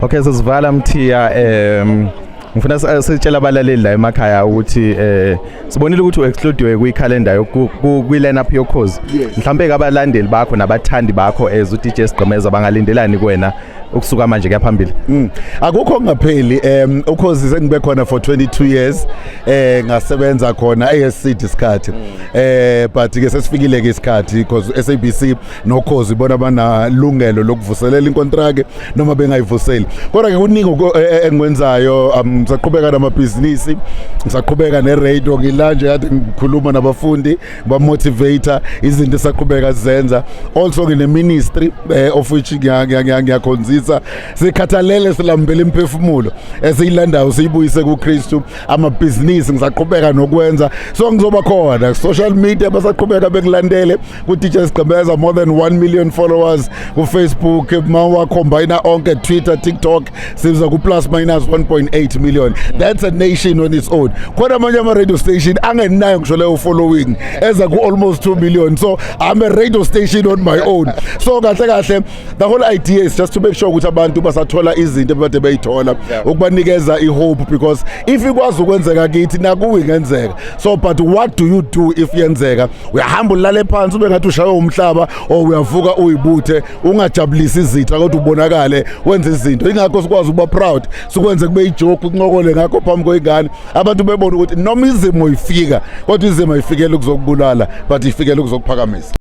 Okay, sesivala Mthiya ngifuna sitshela abalaleli la emakhaya ukuthi sibonile ukuthi uexclude kwikhalenda kwi line up yokhozi. Mhlambe ke abalandeli bakho nabathandi bakho u DJ Sigqemeza bangalindelani kuwena ukusuka manje kuya phambili? Akukho ngapheli ukhozi sengibe khona for 22 years ngasebenza khona ASC isikhathi but ke sesifikile ke isikhathi because SABC nokhozi bona banalungelo lokuvuselela inkontrake noma bengayivuseli. Kodwa ke kuningi engikwenzayo ngisaqhubeka namabhizinisi, ngisaqhubeka neradio ngilanje kade ngikhuluma nabafundi ba motivator izinto esaqhubeka sizenza. Also ngine ministry of which ngiyakhonzisa sikhathalele silambele imphefumulo esiyilandayo siyibuyise kuKristu. Amabhizinisi ngisaqhubeka nokwenza, so ngizoba khona social media basaqhubeka bekulandele ku DJ Sigqemeza more than 1 million followers ku Facebook, mawa combine onke Twitter, TikTok siza ku plus minus 1.8 million. That's a nation on its own. Khona amanye ama radio station angenayo ngisho leyo following eza ku almost 2 million. So I'm a radio station on my own. So kahle the whole idea is just to make sure ukuthi abantu basathola izinto ebade bayithola ukubanikeza ihope, because if ikwazi ukwenzeka kithi nakuwe ingenzeka. So but what do you do if yenzeka? Uyahamba ulale phansi ube ngathi ushaye umhlaba or uyavuka uyibuthe ungajabulisi izitha kodwa ubonakale wenza izinto. Ingakho sikwazi ukuba proud sikwenze kube ijoke ukunqokole ngakho phambi kwengane abantu bebona ukuthi noma izimo ifika kodwa izimo ifikele ukuzokubulala but ifikele ukuzokuphakamisa.